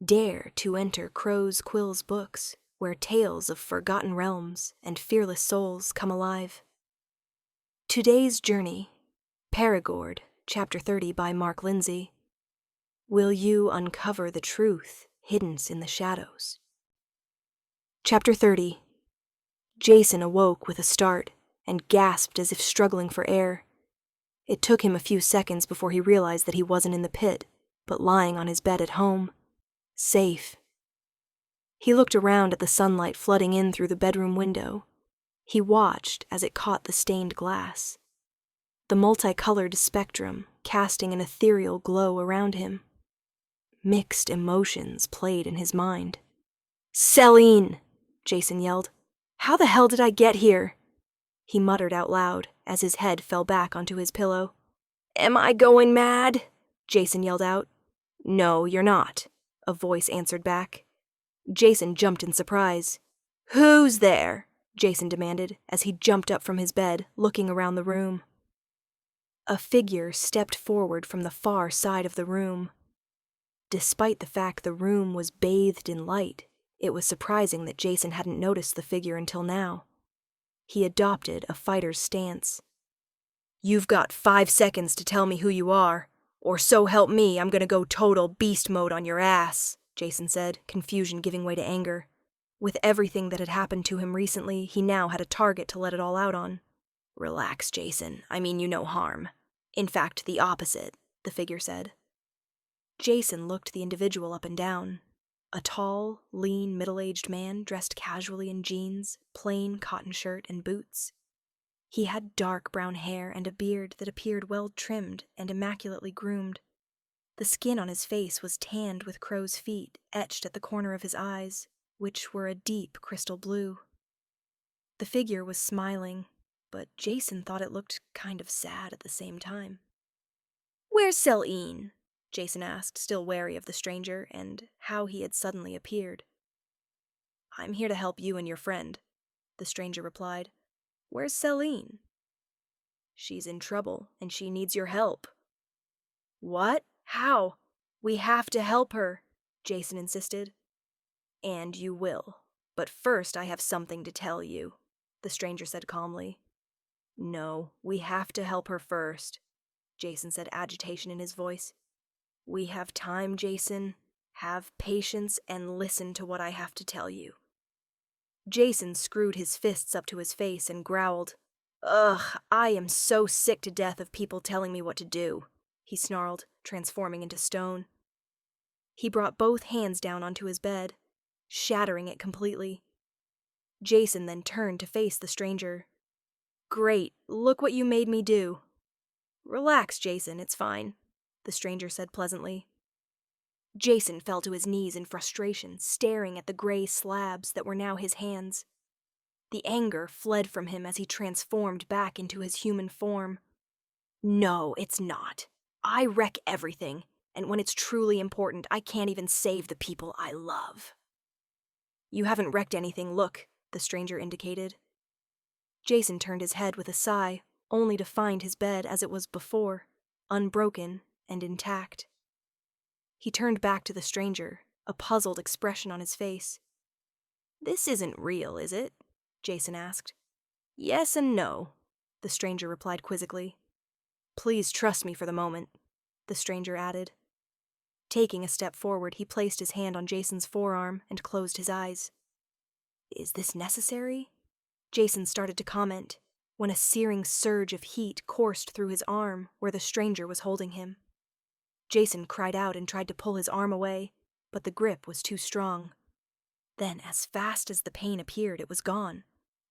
Dare to enter Crow's Quill's books, where tales of forgotten realms and fearless souls come alive. Today's journey, Perigord, Chapter 30 by Mark Lindsay. Will you uncover the truth hidden in the shadows? Chapter 30. Jason awoke with a start and gasped as if struggling for air. It took him a few seconds before he realized that he wasn't in the pit, but lying on his bed at home. Safe. He looked around at the sunlight flooding in through the bedroom window. He watched as it caught the stained glass, the multicolored spectrum casting an ethereal glow around him. Mixed emotions played in his mind. "Selene!" Jason yelled. "How the hell did I get here?" He muttered out loud as his head fell back onto his pillow. "Am I going mad?" Jason yelled out. "No, you're not," a voice answered back. Jason jumped in surprise. "Who's there?" Jason demanded as he jumped up from his bed, looking around the room. A figure stepped forward from the far side of the room. Despite the fact the room was bathed in light, it was surprising that Jason hadn't noticed the figure until now. He adopted a fighter's stance. "You've got 5 seconds to tell me who you are, or so help me, I'm gonna go total beast mode on your ass," Jason said, confusion giving way to anger. With everything that had happened to him recently, he now had a target to let it all out on. "Relax, Jason. I mean you no harm. In fact, the opposite," the figure said. Jason looked the individual up and down. A tall, lean, middle-aged man dressed casually in jeans, plain cotton shirt, and boots. He had dark brown hair and a beard that appeared well-trimmed and immaculately groomed. The skin on his face was tanned with crow's feet etched at the corner of his eyes, which were a deep crystal blue. The figure was smiling, but Jason thought it looked kind of sad at the same time. "Where's Selene?" Jason asked, still wary of the stranger and how he had suddenly appeared. "I'm here to help you and your friend," the stranger replied. "Where's Selene?" "She's in trouble, and she needs your help." "What? How? We have to help her," Jason insisted. "And you will. But first I have something to tell you," the stranger said calmly. "No, we have to help her first," Jason said, agitation in his voice. "We have time, Jason. Have patience and listen to what I have to tell you." Jason screwed his fists up to his face and growled. "Ugh, I am so sick to death of people telling me what to do," he snarled, transforming into stone. He brought both hands down onto his bed, shattering it completely. Jason then turned to face the stranger. "Great, look what you made me do." "Relax, Jason, it's fine," the stranger said pleasantly. Jason fell to his knees in frustration, staring at the gray slabs that were now his hands. The anger fled from him as he transformed back into his human form. "No, it's not. I wreck everything, and when it's truly important, I can't even save the people I love." "You haven't wrecked anything, look," the stranger indicated. Jason turned his head with a sigh, only to find his bed as it was before, unbroken and intact. He turned back to the stranger, a puzzled expression on his face. "This isn't real, is it?" Jason asked. "Yes and no," the stranger replied quizzically. "Please trust me for the moment," the stranger added. Taking a step forward, he placed his hand on Jason's forearm and closed his eyes. "Is this necessary?" Jason started to comment, when a searing surge of heat coursed through his arm where the stranger was holding him. Jason cried out and tried to pull his arm away, but the grip was too strong. Then, as fast as the pain appeared, it was gone,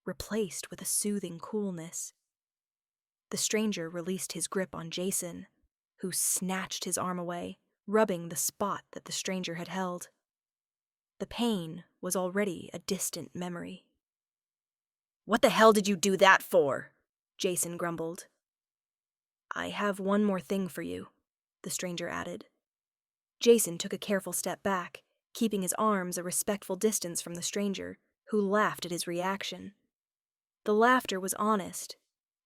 replaced with a soothing coolness. The stranger released his grip on Jason, who snatched his arm away, rubbing the spot that the stranger had held. The pain was already a distant memory. "What the hell did you do that for?" Jason grumbled. "I have one more thing for you," the stranger added. Jason took a careful step back, keeping his arms a respectful distance from the stranger, who laughed at his reaction. The laughter was honest,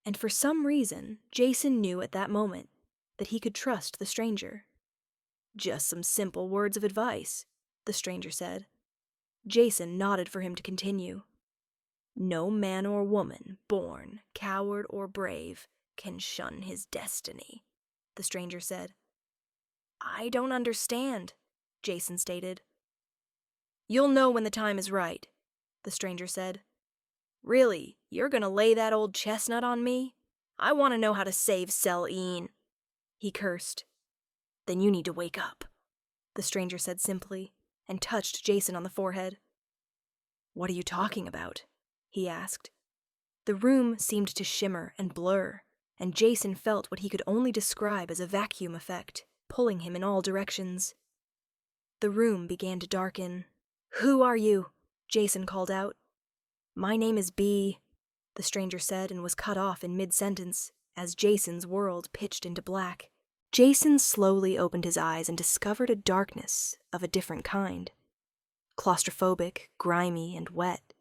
and for some reason, Jason knew at that moment that he could trust the stranger. "Just some simple words of advice," the stranger said. Jason nodded for him to continue. No man or woman, born, coward or brave, can shun his destiny, the stranger said. I don't understand, Jason stated. You'll know when the time is right, the stranger said. Really, you're gonna lay that old chestnut on me? I want to know how to save Selene, he cursed. Then you need to wake up, the stranger said simply, and touched Jason on the forehead. What are you talking about? He asked. The room seemed to shimmer and blur, and Jason felt what he could only describe as a vacuum effect, pulling him in all directions. The room began to darken. Who are you? Jason called out. My name is B, the stranger said, and was cut off in mid-sentence as Jason's world pitched into black. Jason slowly opened his eyes and discovered a darkness of a different kind. Claustrophobic, grimy, and wet.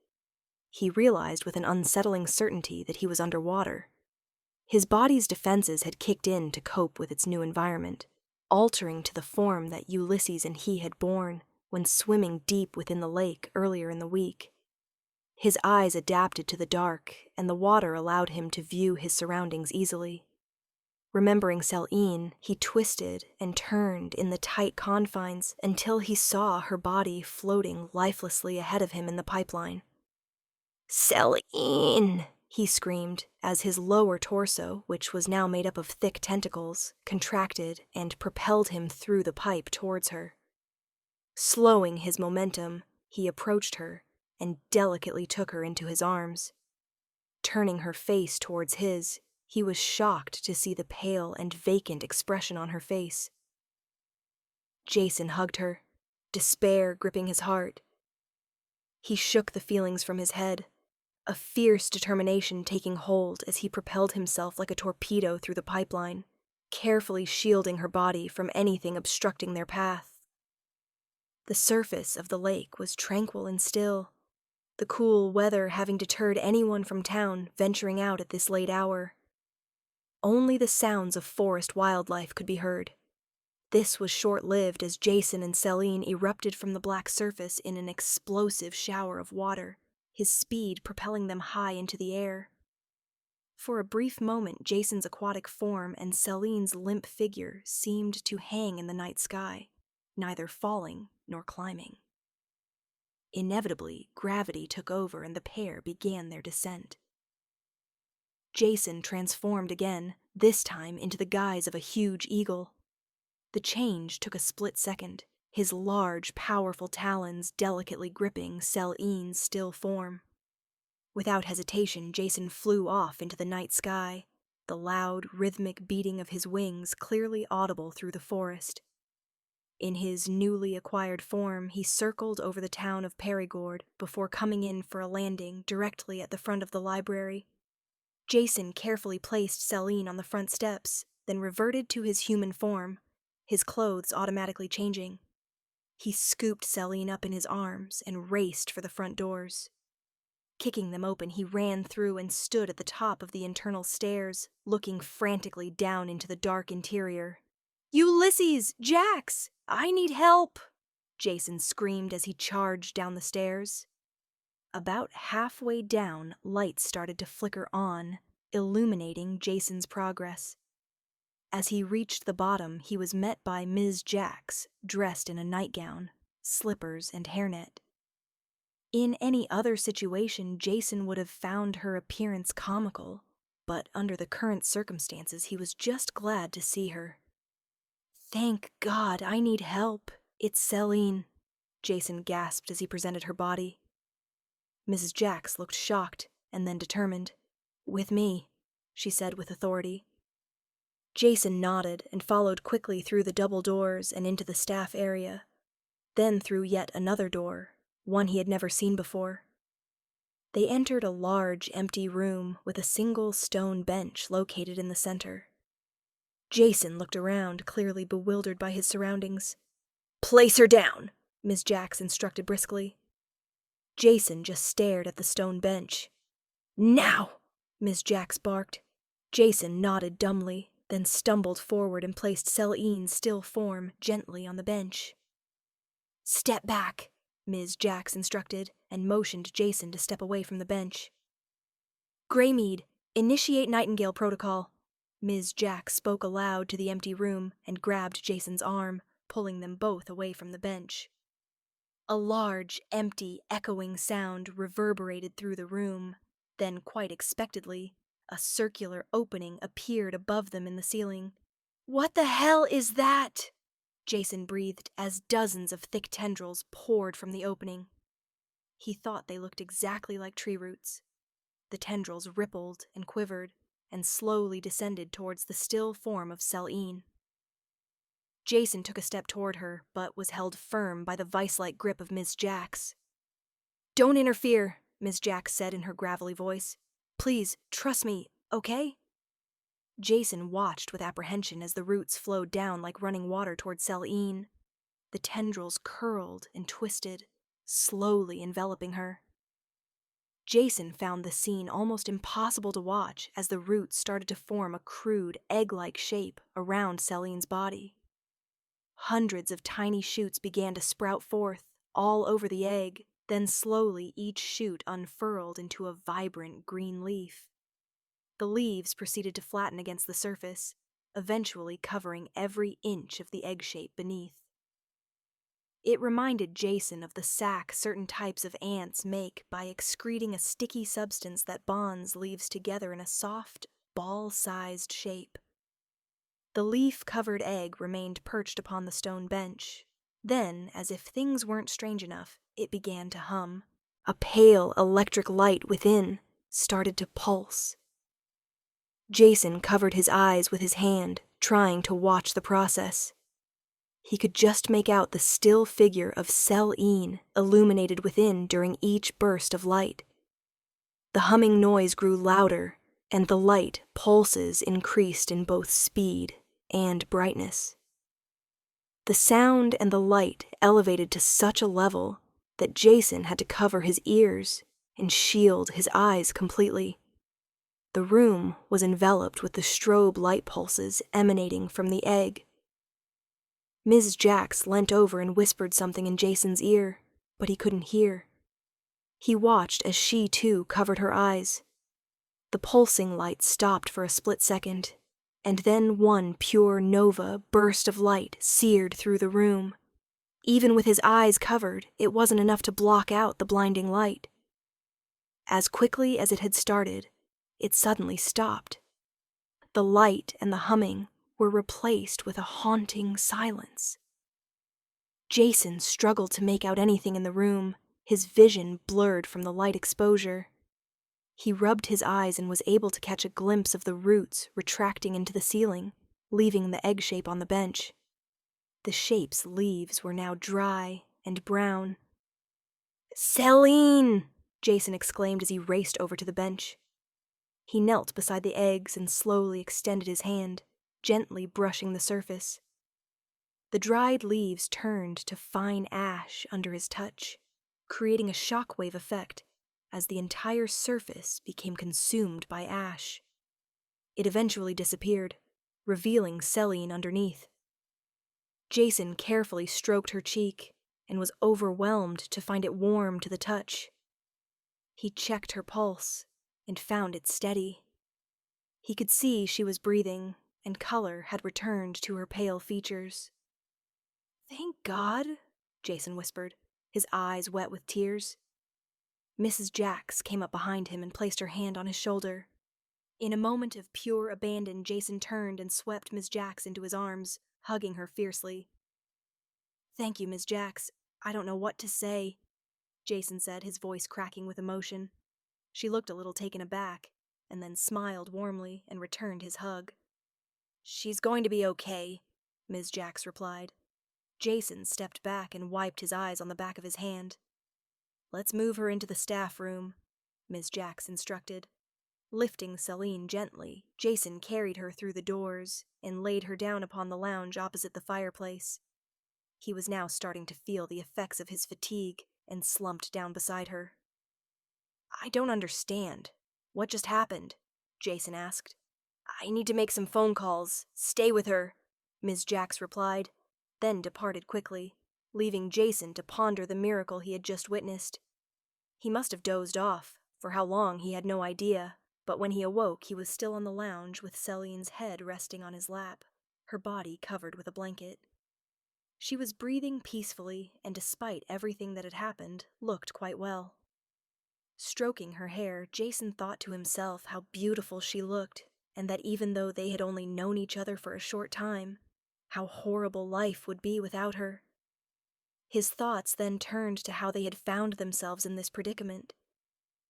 He realized with an unsettling certainty that he was underwater. His body's defenses had kicked in to cope with its new environment, altering to the form that Ulysses and he had borne when swimming deep within the lake earlier in the week. His eyes adapted to the dark, and the water allowed him to view his surroundings easily. Remembering Selene, he twisted and turned in the tight confines until he saw her body floating lifelessly ahead of him in the pipeline. Selene! He screamed as his lower torso, which was now made up of thick tentacles, contracted and propelled him through the pipe towards her. Slowing his momentum, he approached her and delicately took her into his arms. Turning her face towards his, he was shocked to see the pale and vacant expression on her face. Jason hugged her, despair gripping his heart. He shook the feelings from his head, a fierce determination taking hold as he propelled himself like a torpedo through the pipeline, carefully shielding her body from anything obstructing their path. The surface of the lake was tranquil and still, the cool weather having deterred anyone from town venturing out at this late hour. Only the sounds of forest wildlife could be heard. This was short-lived as Jason and Selene erupted from the black surface in an explosive shower of water, his speed propelling them high into the air. For a brief moment, Jason's aquatic form and Selene's limp figure seemed to hang in the night sky, neither falling nor climbing. Inevitably, gravity took over and the pair began their descent. Jason transformed again, this time into the guise of a huge eagle. The change took a split second, his large, powerful talons delicately gripping Selene's still form. Without hesitation, Jason flew off into the night sky, the loud, rhythmic beating of his wings clearly audible through the forest. In his newly acquired form, he circled over the town of Perigord before coming in for a landing directly at the front of the library. Jason carefully placed Selene on the front steps, then reverted to his human form, his clothes automatically changing. He scooped Selene up in his arms and raced for the front doors. Kicking them open, he ran through and stood at the top of the internal stairs, looking frantically down into the dark interior. Ulysses! Jax! I need help! Jason screamed as he charged down the stairs. About halfway down, lights started to flicker on, illuminating Jason's progress. As he reached the bottom, he was met by Ms. Jax, dressed in a nightgown, slippers, and hairnet. In any other situation, Jason would have found her appearance comical, but under the current circumstances, he was just glad to see her. Thank God, I need help. It's Selene, Jason gasped as he presented her body. Mrs. Jax looked shocked and then determined. With me, she said with authority. Jason nodded and followed quickly through the double doors and into the staff area, then through yet another door, one he had never seen before. They entered a large, empty room with a single stone bench located in the center. Jason looked around, clearly bewildered by his surroundings. Place her down, Ms. Jax instructed briskly. Jason just stared at the stone bench. Now, Ms. Jax barked. Jason nodded dumbly, then stumbled forward and placed Selene's still form gently on the bench. "Step back," Ms. Jax instructed, and motioned Jason to step away from the bench. "Greymead, initiate Nightingale Protocol." Ms. Jax spoke aloud to the empty room and grabbed Jason's arm, pulling them both away from the bench. A large, empty, echoing sound reverberated through the room. Then, quite expectedly, a circular opening appeared above them in the ceiling. "What the hell is that?" Jason breathed as dozens of thick tendrils poured from the opening. He thought they looked exactly like tree roots. The tendrils rippled and quivered and slowly descended towards the still form of Selene. Jason took a step toward her, but was held firm by the vice-like grip of Ms. Jax. "Don't interfere," Ms. Jax said in her gravelly voice. "Please, trust me, okay?" Jason watched with apprehension as the roots flowed down like running water toward Selene. The tendrils curled and twisted, slowly enveloping her. Jason found the scene almost impossible to watch as the roots started to form a crude, egg-like shape around Selene's body. Hundreds of tiny shoots began to sprout forth, all over the egg, then slowly each shoot unfurled into a vibrant green leaf. The leaves proceeded to flatten against the surface, eventually covering every inch of the egg shape beneath. It reminded Jason of the sac certain types of ants make by excreting a sticky substance that bonds leaves together in a soft, ball-sized shape. The leaf-covered egg remained perched upon the stone bench. Then, as if things weren't strange enough, it began to hum. A pale electric light within started to pulse. Jason covered his eyes with his hand, trying to watch the process. He could just make out the still figure of Selene illuminated within during each burst of light. The humming noise grew louder, and the light pulses increased in both speed and brightness. The sound and the light elevated to such a level that Jason had to cover his ears and shield his eyes completely. The room was enveloped with the strobe light pulses emanating from the egg. Ms. Jax leant over and whispered something in Jason's ear, but he couldn't hear. He watched as she, too, covered her eyes. The pulsing light stopped for a split second, and then one pure nova burst of light seared through the room. Even with his eyes covered, it wasn't enough to block out the blinding light. As quickly as it had started, it suddenly stopped. The light and the humming were replaced with a haunting silence. Jason struggled to make out anything in the room, his vision blurred from the light exposure. He rubbed his eyes and was able to catch a glimpse of the roots retracting into the ceiling, leaving the egg shape on the bench. The shape's leaves were now dry and brown. "Selene!" Jason exclaimed as he raced over to the bench. He knelt beside the eggs and slowly extended his hand, gently brushing the surface. The dried leaves turned to fine ash under his touch, creating a shockwave effect as the entire surface became consumed by ash. It eventually disappeared, revealing Selene underneath. Jason carefully stroked her cheek and was overwhelmed to find it warm to the touch. He checked her pulse and found it steady. He could see she was breathing, and color had returned to her pale features. "Thank God," Jason whispered, his eyes wet with tears. Mrs. Jax came up behind him and placed her hand on his shoulder. In a moment of pure abandon, Jason turned and swept Ms. Jax into his arms, hugging her fiercely. "Thank you, Ms. Jax. I don't know what to say," Jason said, his voice cracking with emotion. She looked a little taken aback, and then smiled warmly and returned his hug. "She's going to be okay," Ms. Jax replied. Jason stepped back and wiped his eyes on the back of his hand. "Let's move her into the staff room," Ms. Jax instructed. Lifting Selene gently, Jason carried her through the doors and laid her down upon the lounge opposite the fireplace. He was now starting to feel the effects of his fatigue and slumped down beside her. "I don't understand. What just happened?" Jason asked. "I need to make some phone calls. Stay with her," Ms. Jax replied, then departed quickly, leaving Jason to ponder the miracle he had just witnessed. He must have dozed off. For how long, he had no idea, but when he awoke, he was still on the lounge with Selene's head resting on his lap, her body covered with a blanket. She was breathing peacefully, and despite everything that had happened, looked quite well. Stroking her hair, Jason thought to himself how beautiful she looked, and that even though they had only known each other for a short time, how horrible life would be without her. His thoughts then turned to how they had found themselves in this predicament.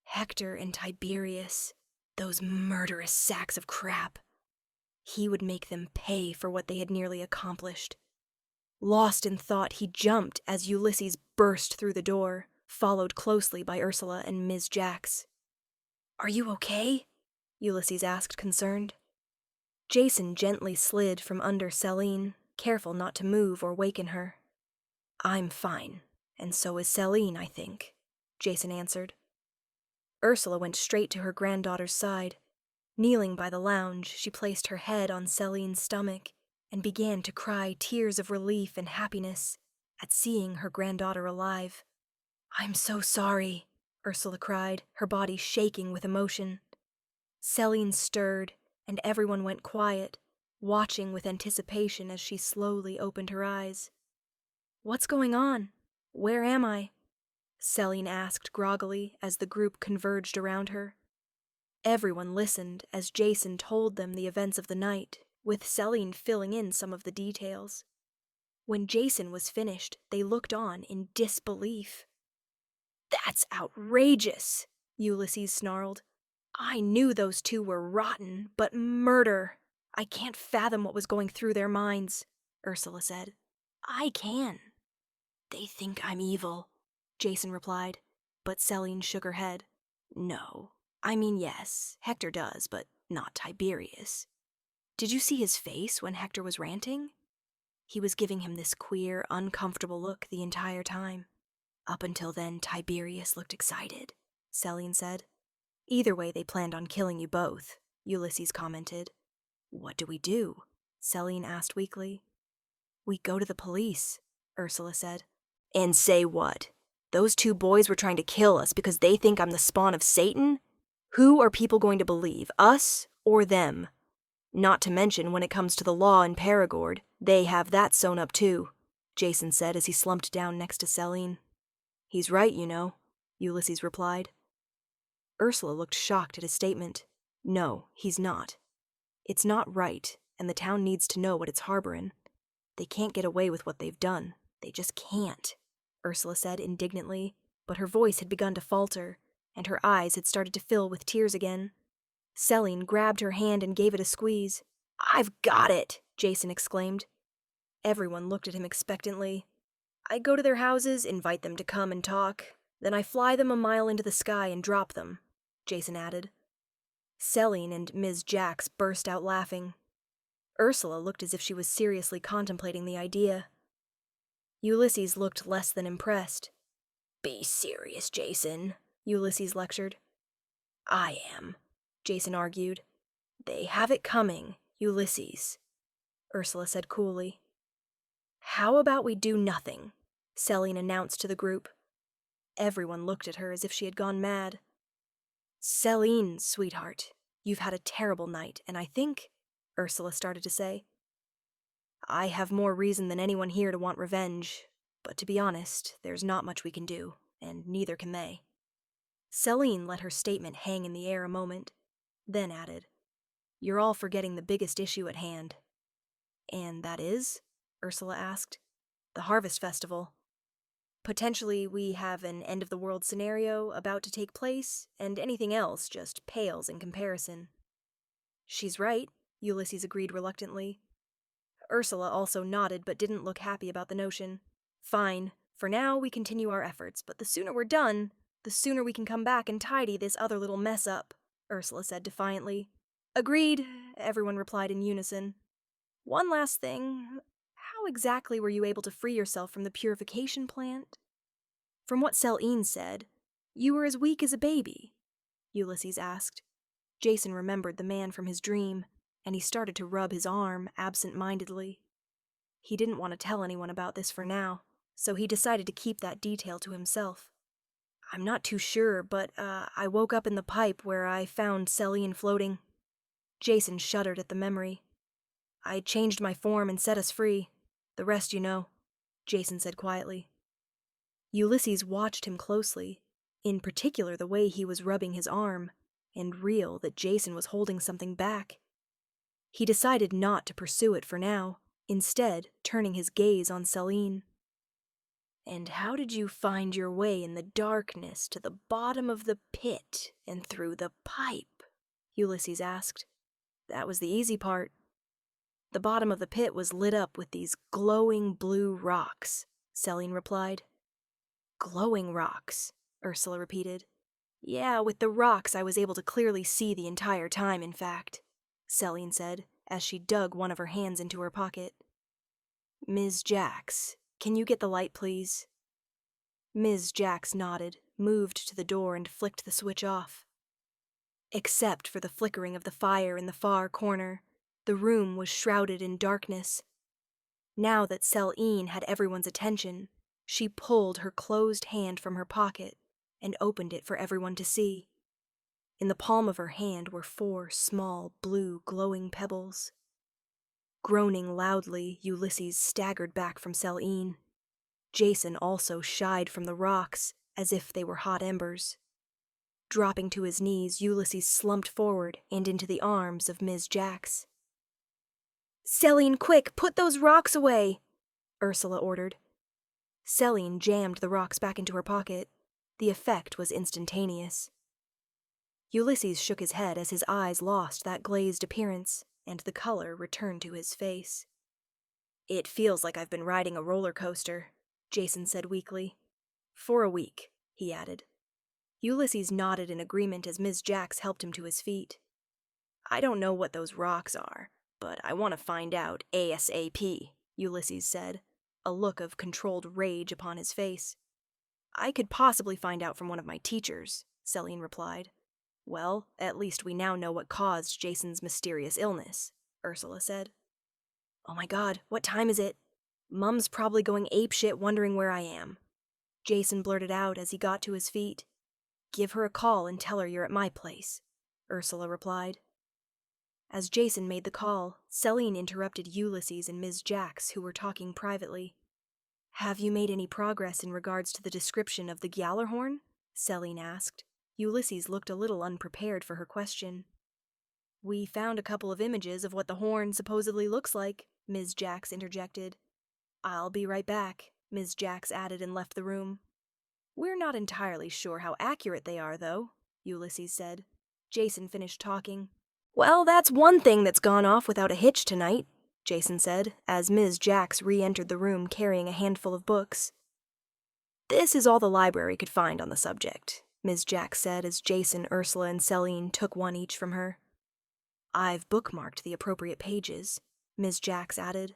Hector and Tiberius, those murderous sacks of crap. He would make them pay for what they had nearly accomplished. Lost in thought, he jumped as Ulysses burst through the door, followed closely by Ursula and Ms. Jax. "Are you okay?" Ulysses asked, concerned. Jason gently slid from under Selene, careful not to move or waken her. "I'm fine, and so is Selene, I think," Jason answered. Ursula went straight to her granddaughter's side. Kneeling by the lounge, she placed her head on Selene's stomach and began to cry tears of relief and happiness at seeing her granddaughter alive. "I'm so sorry," Ursula cried, her body shaking with emotion. Selene stirred, and everyone went quiet, watching with anticipation as she slowly opened her eyes. "What's going on? Where am I?" Selene asked groggily as the group converged around her. Everyone listened as Jason told them the events of the night, with Selene filling in some of the details. When Jason was finished, they looked on in disbelief. "That's outrageous," Ulysses snarled. "I knew those two were rotten, but murder! I can't fathom what was going through their minds," Ursula said. "I can." "They think I'm evil," Jason replied, but Selene shook her head. "No. I mean, yes, Hector does, but not Tiberius. Did you see his face when Hector was ranting? He was giving him this queer, uncomfortable look the entire time. Up until then, Tiberius looked excited," Selene said. "Either way, they planned on killing you both," Ulysses commented. "What do?" Selene asked weakly. "We go to the police," Ursula said. "And say what? Those two boys were trying to kill us because they think I'm the spawn of Satan? Who are people going to believe, us or them? Not to mention, when it comes to the law in Perigord, they have that sewn up too," Jason said as he slumped down next to Selene. "He's right, you know," Ulysses replied. Ursula looked shocked at his statement. "No, he's not. It's not right, and the town needs to know what it's harboring. They can't get away with what they've done. They just can't," Ursula said indignantly, but her voice had begun to falter, and her eyes had started to fill with tears again. Selene grabbed her hand and gave it a squeeze. "I've got it!" Jason exclaimed. Everyone looked at him expectantly. "I go to their houses, invite them to come and talk. Then I fly them a mile into the sky and drop them," Jason added. Selene and Ms. Jax burst out laughing. Ursula looked as if she was seriously contemplating the idea. Ulysses looked less than impressed. "Be serious, Jason," Ulysses lectured. "I am," Jason argued. "They have it coming, Ulysses," Ursula said coolly. "How about we do nothing?" Selene announced to the group. Everyone looked at her as if she had gone mad. "Selene, sweetheart, you've had a terrible night, and I think," Ursula started to say. "I have more reason than anyone here to want revenge, but to be honest, there's not much we can do, and neither can they." Selene let her statement hang in the air a moment, then added, "You're all forgetting the biggest issue at hand." "And that is?" Ursula asked. "The Harvest Festival. Potentially, we have an end-of-the-world scenario about to take place, and anything else just pales in comparison." "She's right," Ulysses agreed reluctantly. Ursula also nodded but didn't look happy about the notion. "Fine. For now, we continue our efforts, but the sooner we're done, the sooner we can come back and tidy this other little mess up," Ursula said defiantly. "Agreed," everyone replied in unison. "One last thing. How exactly were you able to free yourself from the purification plant?" "From what Selene said, you were as weak as a baby," Ulysses asked. Jason remembered the man from his dream, and he started to rub his arm absent-mindedly. He didn't want to tell anyone about this for now, so he decided to keep that detail to himself. I'm not too sure, but I woke up in the pipe where I found Selene floating. Jason shuddered at the memory. I changed my form and set us free. The rest you know, Jason said quietly. Ulysses watched him closely, in particular the way he was rubbing his arm, and real that Jason was holding something back. He decided not to pursue it for now, instead turning his gaze on Selene. And how did you find your way in the darkness to the bottom of the pit and through the pipe? Ulysses asked. That was the easy part. The bottom of the pit was lit up with these glowing blue rocks, Selene replied. Glowing rocks, Ursula repeated. Yeah, with the rocks I was able to clearly see the entire time, in fact, Selene said, as she dug one of her hands into her pocket. Ms. Jax, can you get the light, please? Ms. Jax nodded, moved to the door, and flicked the switch off. Except for the flickering of the fire in the far corner, the room was shrouded in darkness. Now that Selene had everyone's attention, she pulled her closed hand from her pocket and opened it for everyone to see. In the palm of her hand were 4 small, blue, glowing pebbles. Groaning loudly, Ulysses staggered back from Selene. Jason also shied from the rocks, as if they were hot embers. Dropping to his knees, Ulysses slumped forward and into the arms of Ms. Jax. Selene, quick, put those rocks away, Ursula ordered. Selene jammed the rocks back into her pocket. The effect was instantaneous. Ulysses shook his head as his eyes lost that glazed appearance, and the color returned to his face. It feels like I've been riding a roller coaster, Jason said weakly. For a week, he added. Ulysses nodded in agreement as Ms. Jax helped him to his feet. I don't know what those rocks are, but I want to find out ASAP, Ulysses said, a look of controlled rage upon his face. I could possibly find out from one of my teachers, Selene replied. Well, at least we now know what caused Jason's mysterious illness, Ursula said. Oh my god, what time is it? Mum's probably going apeshit wondering where I am. Jason blurted out as he got to his feet. Give her a call and tell her you're at my place, Ursula replied. As Jason made the call, Selene interrupted Ulysses and Ms. Jax, who were talking privately. Have you made any progress in regards to the description of the Gjallarhorn? Selene asked. Ulysses looked a little unprepared for her question. We found a couple of images of what the horn supposedly looks like, Ms. Jax interjected. I'll be right back, Ms. Jax added and left the room. We're not entirely sure how accurate they are, though, Ulysses said. Jason finished talking. Well, that's one thing that's gone off without a hitch tonight, Jason said, as Ms. Jax re-entered the room carrying a handful of books. This is all the library could find on the subject, Ms. Jax said as Jason, Ursula, and Selene took one each from her. I've bookmarked the appropriate pages, Ms. Jax added.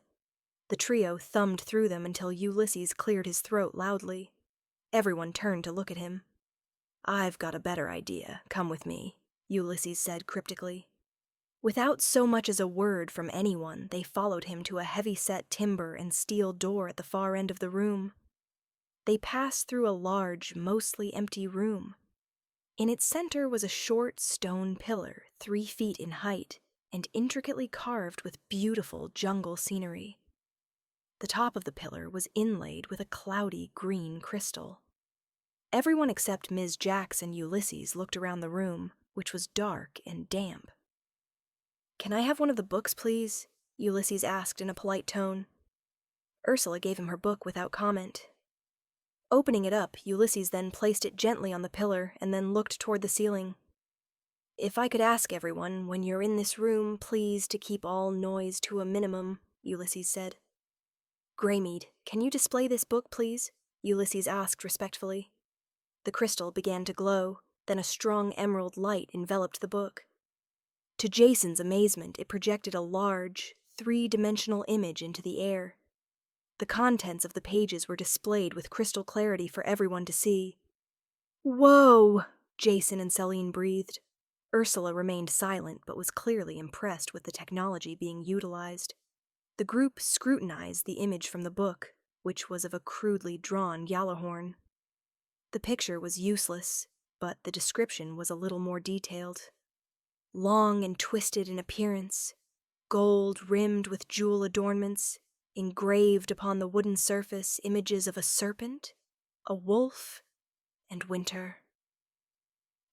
The trio thumbed through them until Ulysses cleared his throat loudly. Everyone turned to look at him. I've got a better idea. Come with me, Ulysses said cryptically. Without so much as a word from anyone, they followed him to a heavy-set timber and steel door at the far end of the room. They passed through a large, mostly empty room. In its center was a short stone pillar, 3 feet in height, and intricately carved with beautiful jungle scenery. The top of the pillar was inlaid with a cloudy green crystal. Everyone except Ms. Jax and Ulysses looked around the room, which was dark and damp. Can I have one of the books, please? Ulysses asked in a polite tone. Ursula gave him her book without comment. Opening it up, Ulysses then placed it gently on the pillar and then looked toward the ceiling. If I could ask everyone, when you're in this room, please to keep all noise to a minimum, Ulysses said. Greymead, can you display this book, please? Ulysses asked respectfully. The crystal began to glow, then a strong emerald light enveloped the book. To Jason's amazement, it projected a large, 3-dimensional image into the air. The contents of the pages were displayed with crystal clarity for everyone to see. Whoa! Jason and Selene breathed. Ursula remained silent but was clearly impressed with the technology being utilized. The group scrutinized the image from the book, which was of a crudely drawn Gjallarhorn. The picture was useless, but the description was a little more detailed. Long and twisted in appearance, gold rimmed with jewel adornments, engraved upon the wooden surface images of a serpent, a wolf, and winter.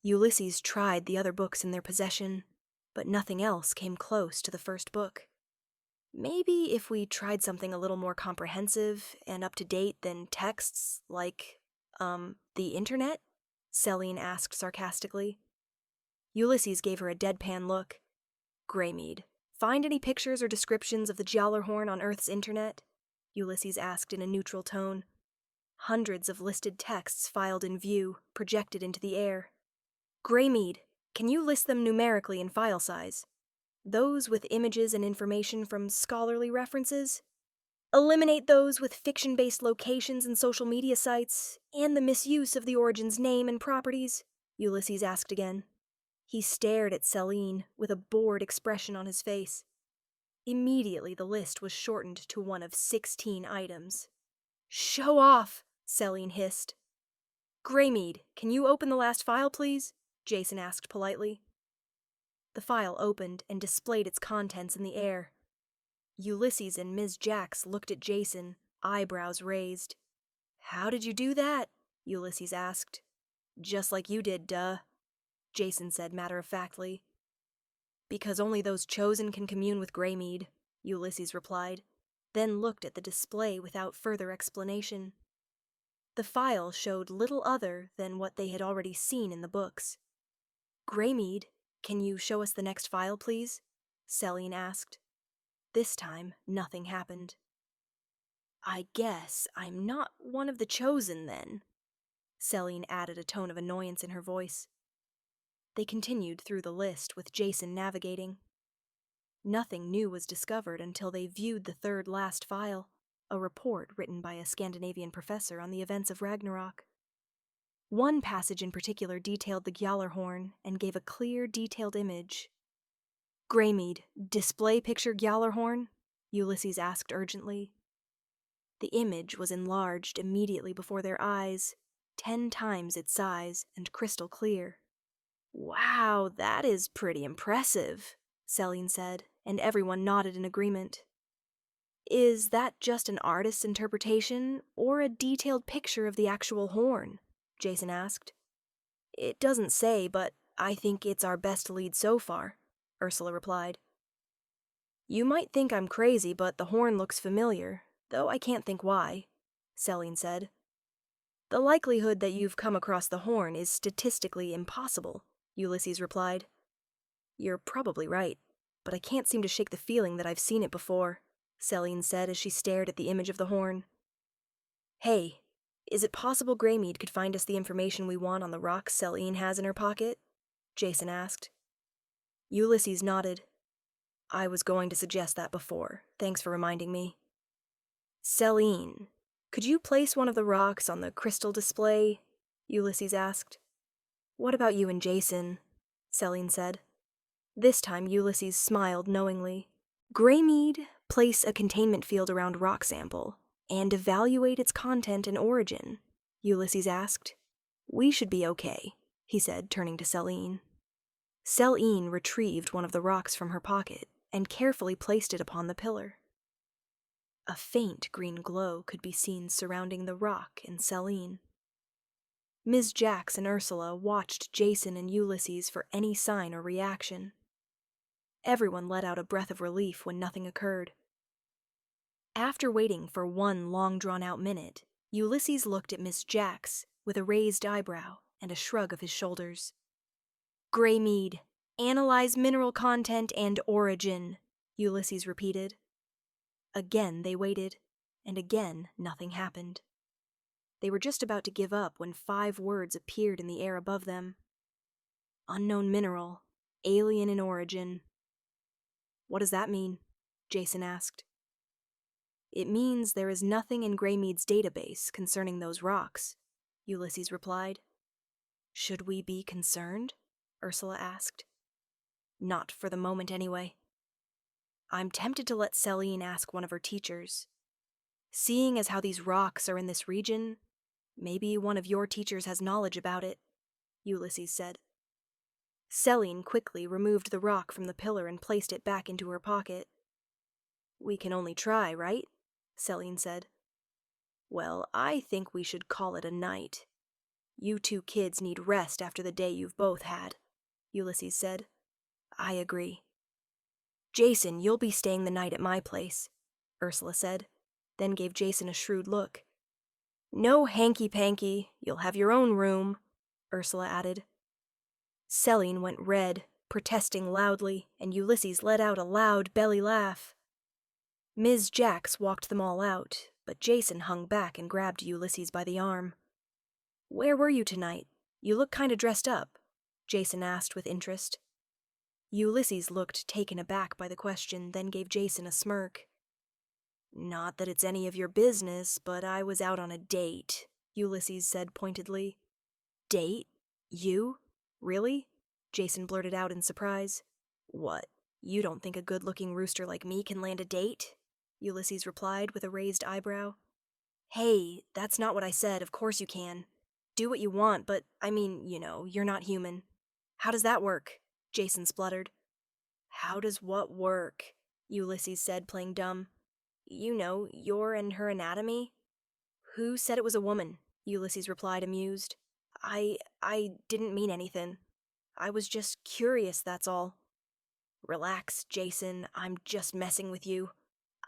Ulysses tried the other books in their possession, but nothing else came close to the first book. Maybe if we tried something a little more comprehensive and up-to-date than texts, like, the internet? Selene asked sarcastically. Ulysses gave her a deadpan look. Greymead, find any pictures or descriptions of the Gjallarhorn on Earth's internet? Ulysses asked in a neutral tone. Hundreds of listed texts filed in view, projected into the air. Greymead, can you list them numerically in file size? Those with images and information from scholarly references? Eliminate those with fiction-based locations and social media sites, and the misuse of the Origin's name and properties? Ulysses asked again. He stared at Selene with a bored expression on his face. Immediately the list was shortened to one of 16 items. Show off, Selene hissed. Greymead, can you open the last file, please? Jason asked politely. The file opened and displayed its contents in the air. Ulysses and Ms. Jax looked at Jason, eyebrows raised. How did you do that? Ulysses asked. Just like you did, duh, Jason said matter-of-factly. Because only those chosen can commune with Greymead, Ulysses replied, then looked at the display without further explanation. The file showed little other than what they had already seen in the books. Greymead, can you show us the next file, please? Selene asked. This time, nothing happened. I guess I'm not one of the chosen, then, Selene added a tone of annoyance in her voice. They continued through the list with Jason navigating. Nothing new was discovered until they viewed the third last file, a report written by a Scandinavian professor on the events of Ragnarok. One passage in particular detailed the Gjallarhorn and gave a clear, detailed image. Greymead, display picture Gjallarhorn? Ulysses asked urgently. The image was enlarged immediately before their eyes, 10 times its size and crystal clear. Wow, that is pretty impressive, Selene said, and everyone nodded in agreement. Is that just an artist's interpretation, or a detailed picture of the actual horn? Jason asked. It doesn't say, but I think it's our best lead so far, Ursula replied. You might think I'm crazy, but the horn looks familiar, though I can't think why, Selene said. The likelihood that you've come across the horn is statistically impossible, Ulysses replied. You're probably right, but I can't seem to shake the feeling that I've seen it before, Selene said as she stared at the image of the horn. Hey, is it possible Greymead could find us the information we want on the rocks Selene has in her pocket? Jason asked. Ulysses nodded. I was going to suggest that before. Thanks for reminding me. Selene, could you place one of the rocks on the crystal display? Ulysses asked. What about you and Jason? Selene said. This time Ulysses smiled knowingly. Greymead, place a containment field around rock sample and evaluate its content and origin, Ulysses asked. We should be okay, he said, turning to Selene. Selene retrieved one of the rocks from her pocket and carefully placed it upon the pillar. A faint green glow could be seen surrounding the rock and Selene. Ms. Jax and Ursula watched Jason and Ulysses for any sign or reaction. Everyone let out a breath of relief when nothing occurred. After waiting for one long-drawn-out minute, Ulysses looked at Miss Jax with a raised eyebrow and a shrug of his shoulders. Greymead, analyze mineral content and origin, Ulysses repeated. Again they waited, and again nothing happened. They were just about to give up when 5 words appeared in the air above them. Unknown mineral, alien in origin. What does that mean? Jason asked. It means there is nothing in Greymead's database concerning those rocks, Ulysses replied. Should we be concerned? Ursula asked. Not for the moment anyway. I'm tempted to let Selene ask one of her teachers. Seeing as how these rocks are in this region, maybe one of your teachers has knowledge about it, Ulysses said. Selene quickly removed the rock from the pillar and placed it back into her pocket. We can only try, right? Selene said. Well, I think we should call it a night. You two kids need rest after the day you've both had, Ulysses said. I agree. Jason, you'll be staying the night at my place, Ursula said, then gave Jason a shrewd look. No hanky-panky, you'll have your own room, Ursula added. Selene went red, protesting loudly, and Ulysses let out a loud belly laugh. Ms. Jax walked them all out, but Jason hung back and grabbed Ulysses by the arm. Where were you tonight? You look kind of dressed up, Jason asked with interest. Ulysses looked taken aback by the question, then gave Jason a smirk. Not that it's any of your business, but I was out on a date, Ulysses said pointedly. Date? You? Really? Jason blurted out in surprise. What, you don't think a good-looking rooster like me can land a date? Ulysses replied with a raised eyebrow. Hey, that's not what I said, of course you can. Do what you want, but, you're not human. How does that work? Jason spluttered. How does what work? Ulysses said, playing dumb. Your and her anatomy. Who said it was a woman? Ulysses replied, amused. I didn't mean anything. I was just curious, that's all. Relax, Jason, I'm just messing with you.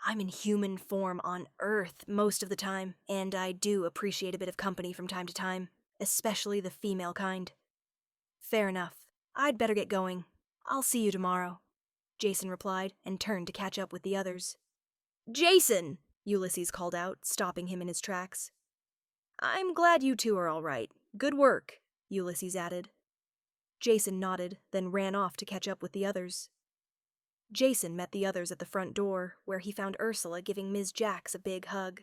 I'm in human form on Earth most of the time, and I do appreciate a bit of company from time to time, especially the female kind. Fair enough. I'd better get going. I'll see you tomorrow, Jason replied, and turned to catch up with the others. Jason! Ulysses called out, stopping him in his tracks. I'm glad you two are all right. Good work, Ulysses added. Jason nodded, then ran off to catch up with the others. Jason met the others at the front door, where he found Ursula giving Ms. Jax a big hug.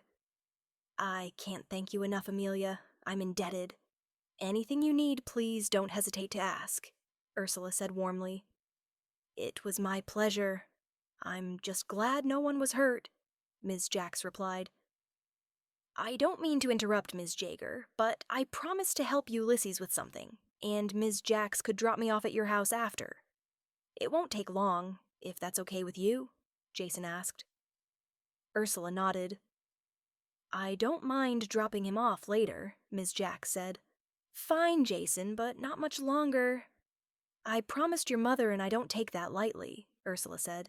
I can't thank you enough, Amelia. I'm indebted. Anything you need, please don't hesitate to ask, Ursula said warmly. It was my pleasure. I'm just glad no one was hurt, Ms. Jax replied. I don't mean to interrupt, Ms. Jaeger, but I promised to help Ulysses with something, and Ms. Jax could drop me off at your house after. It won't take long, if that's okay with you, Jason asked. Ursula nodded. I don't mind dropping him off later, Ms. Jax said. Fine, Jason, but not much longer. I promised your mother and I don't take that lightly, Ursula said.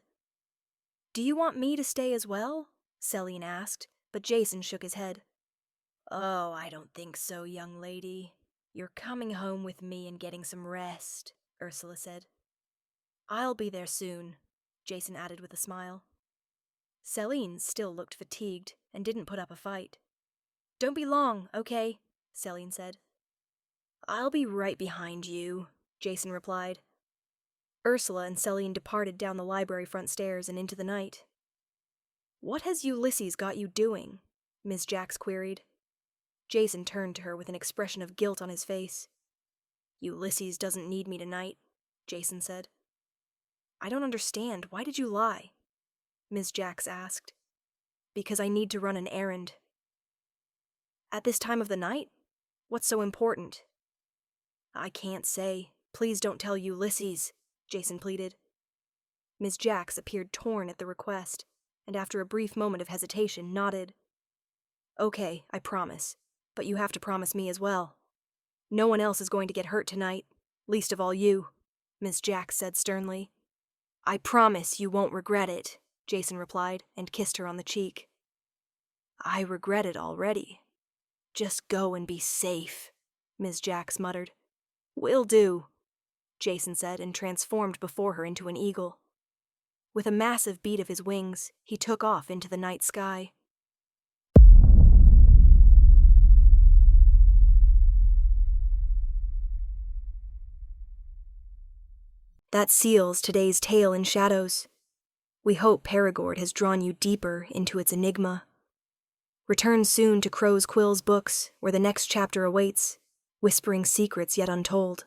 Do you want me to stay as well? Selene asked, but Jason shook his head. Oh, I don't think so, young lady. You're coming home with me and getting some rest, Ursula said. I'll be there soon, Jason added with a smile. Selene still looked fatigued and didn't put up a fight. Don't be long, okay, Selene said. I'll be right behind you, Jason replied. Ursula and Selene departed down the library front stairs and into the night. What has Ulysses got you doing? Ms. Jax queried. Jason turned to her with an expression of guilt on his face. Ulysses doesn't need me tonight, Jason said. I don't understand. Why did you lie? Ms. Jax asked. Because I need to run an errand. At this time of the night? What's so important? I can't say. Please don't tell Ulysses, Jason pleaded. Ms. Jax appeared torn at the request, and after a brief moment of hesitation, nodded. Okay, I promise, but you have to promise me as well. No one else is going to get hurt tonight, least of all you, Ms. Jax said sternly. I promise you won't regret it, Jason replied, and kissed her on the cheek. I regret it already. Just go and be safe, Ms. Jax muttered. Will do, Jason said, and transformed before her into an eagle. With a massive beat of his wings, he took off into the night sky. That seals today's tale in shadows. We hope Perigord has drawn you deeper into its enigma. Return soon to Crow's Quill's books, where the next chapter awaits, whispering secrets yet untold.